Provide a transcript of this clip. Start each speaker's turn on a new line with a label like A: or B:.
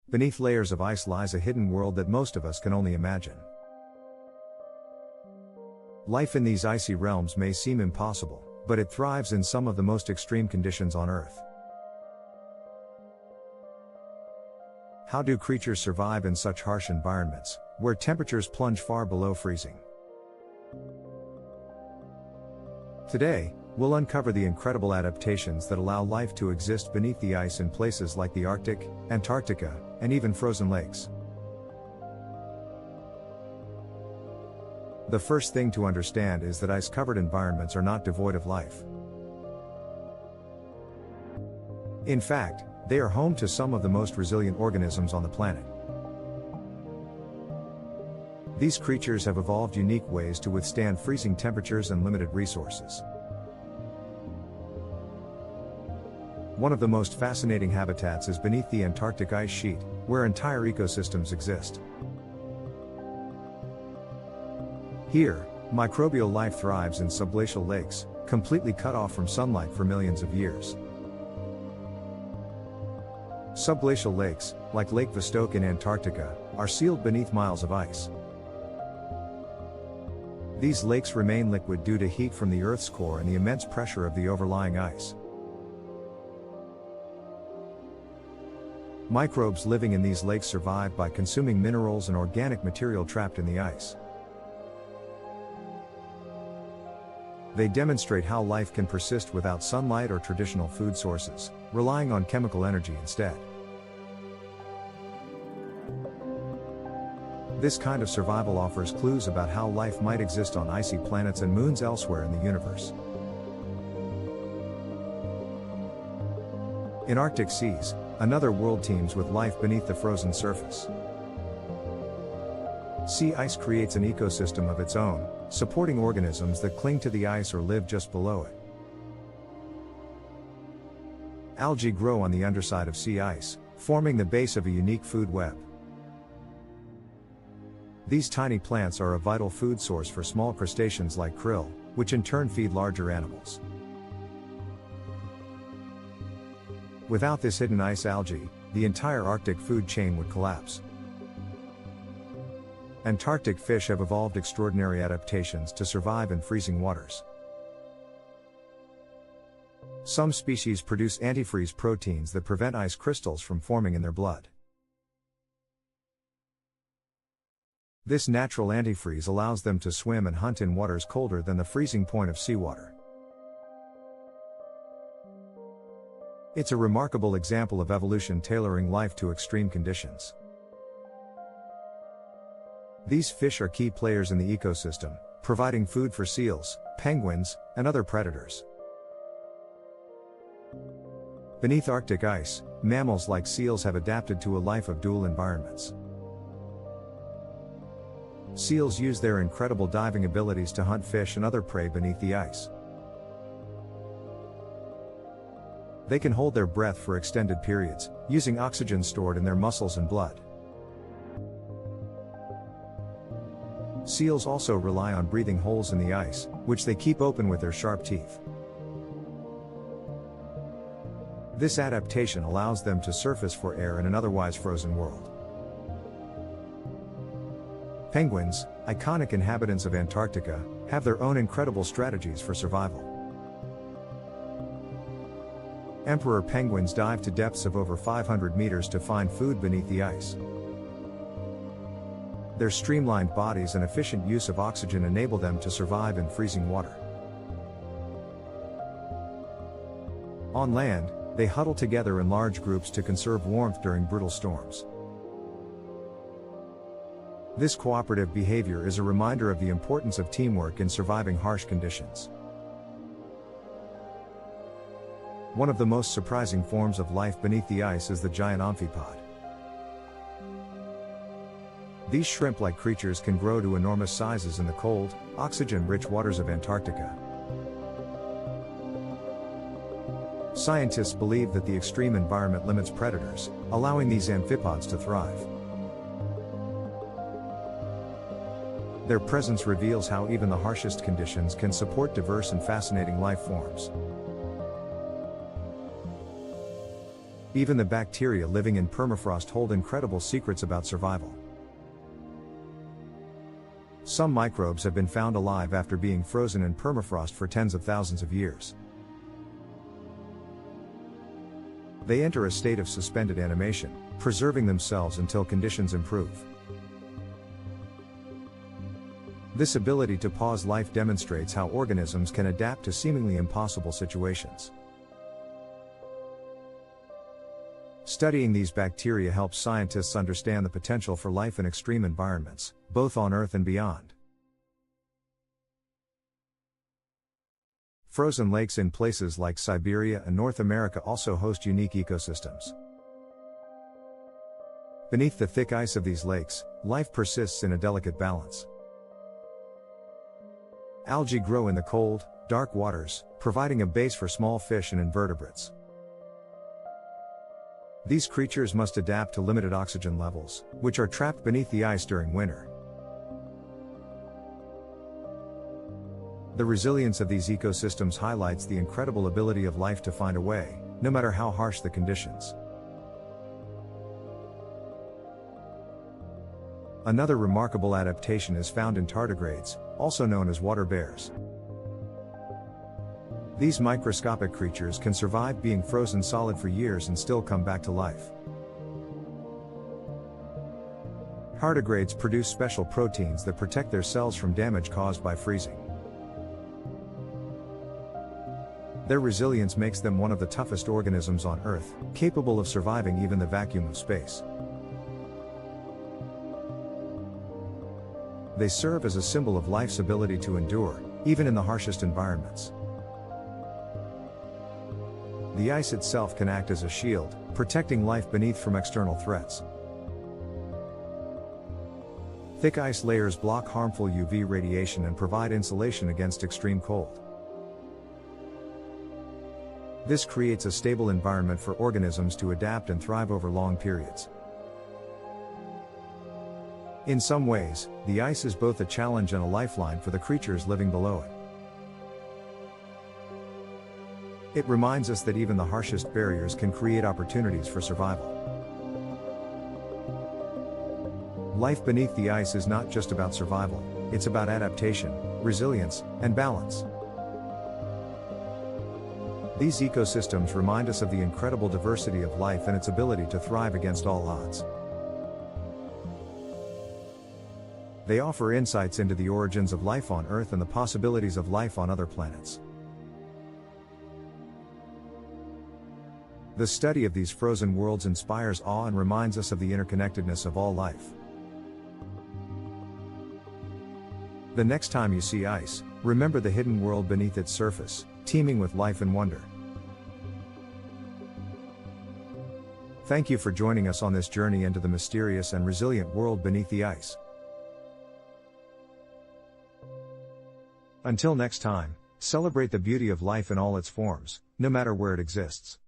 A: Beneath layers of ice lies a hidden world that most of us can only imagine. Life in these icy realms may seem impossible, but it thrives in some of the most extreme conditions on Earth. How do creatures survive in such harsh environments, where temperatures plunge far below freezing? Today, we'll uncover the incredible adaptations that allow life to exist beneath the ice in places like the Arctic, Antarctica, and even frozen lakes. The first thing to understand is that ice-covered environments are not devoid of life. In fact, they are home to some of the most resilient organisms on the planet. These creatures have evolved unique ways to withstand freezing temperatures and limited resources. One of the most fascinating habitats is beneath the Antarctic ice sheet, where entire ecosystems exist. Here, microbial life thrives in subglacial lakes, completely cut off from sunlight for millions of years. Subglacial lakes, like Lake Vostok in Antarctica, are sealed beneath miles of ice. These lakes remain liquid due to heat from the Earth's core and the immense pressure of the overlying ice. Microbes living in these lakes survive by consuming minerals and organic material trapped in the ice. They demonstrate how life can persist without sunlight or traditional food sources, relying on chemical energy instead. This kind of survival offers clues about how life might exist on icy planets and moons elsewhere in the universe. In Arctic seas, another world teems with life beneath the frozen surface. Sea ice creates an ecosystem of its own, supporting organisms that cling to the ice or live just below it. Algae grow on the underside of sea ice, forming the base of a unique food web. These tiny plants are a vital food source for small crustaceans like krill, which in turn feed larger animals. Without this hidden ice algae, the entire Arctic food chain would collapse. Antarctic fish have evolved extraordinary adaptations to survive in freezing waters. Some species produce antifreeze proteins that prevent ice crystals from forming in their blood. This natural antifreeze allows them to swim and hunt in waters colder than the freezing point of seawater. It's a remarkable example of evolution tailoring life to extreme conditions. These fish are key players in the ecosystem, providing food for seals, penguins, and other predators. Beneath Arctic ice, mammals like seals have adapted to a life of dual environments. Seals use their incredible diving abilities to hunt fish and other prey beneath the ice. They can hold their breath for extended periods, using oxygen stored in their muscles and blood. Seals also rely on breathing holes in the ice, which they keep open with their sharp teeth. This adaptation allows them to surface for air in an otherwise frozen world. Penguins, iconic inhabitants of Antarctica, have their own incredible strategies for survival. Emperor penguins dive to depths of over 500 meters to find food beneath the ice. Their streamlined bodies and efficient use of oxygen enable them to survive in freezing water. On land, they huddle together in large groups to conserve warmth during brutal storms. This cooperative behavior is a reminder of the importance of teamwork in surviving harsh conditions. One of the most surprising forms of life beneath the ice is the giant amphipod. These shrimp-like creatures can grow to enormous sizes in the cold, oxygen-rich waters of Antarctica. Scientists believe that the extreme environment limits predators, allowing these amphipods to thrive. Their presence reveals how even the harshest conditions can support diverse and fascinating life forms. Even the bacteria living in permafrost hold incredible secrets about survival. Some microbes have been found alive after being frozen in permafrost for tens of thousands of years. They enter a state of suspended animation, preserving themselves until conditions improve. This ability to pause life demonstrates how organisms can adapt to seemingly impossible situations. Studying these bacteria helps scientists understand the potential for life in extreme environments, both on Earth and beyond. Frozen lakes in places like Siberia and North America also host unique ecosystems. Beneath the thick ice of these lakes, life persists in a delicate balance. Algae grow in the cold, dark waters, providing a base for small fish and invertebrates. These creatures must adapt to limited oxygen levels, which are trapped beneath the ice during winter. The resilience of these ecosystems highlights the incredible ability of life to find a way, no matter how harsh the conditions. Another remarkable adaptation is found in tardigrades, also known as water bears. These microscopic creatures can survive being frozen solid for years and still come back to life. Tardigrades produce special proteins that protect their cells from damage caused by freezing. Their resilience makes them one of the toughest organisms on Earth, capable of surviving even the vacuum of space. They serve as a symbol of life's ability to endure, even in the harshest environments. The ice itself can act as a shield, protecting life beneath from external threats. Thick ice layers block harmful UV radiation and provide insulation against extreme cold. This creates a stable environment for organisms to adapt and thrive over long periods. In some ways, the ice is both a challenge and a lifeline for the creatures living below it. It reminds us that even the harshest barriers can create opportunities for survival. Life beneath the ice is not just about survival, it's about adaptation, resilience, and balance. These ecosystems remind us of the incredible diversity of life and its ability to thrive against all odds. They offer insights into the origins of life on Earth and the possibilities of life on other planets. The study of these frozen worlds inspires awe and reminds us of the interconnectedness of all life. The next time you see ice, remember the hidden world beneath its surface, teeming with life and wonder. Thank you for joining us on this journey into the mysterious and resilient world beneath the ice. Until next time, celebrate the beauty of life in all its forms, no matter where it exists.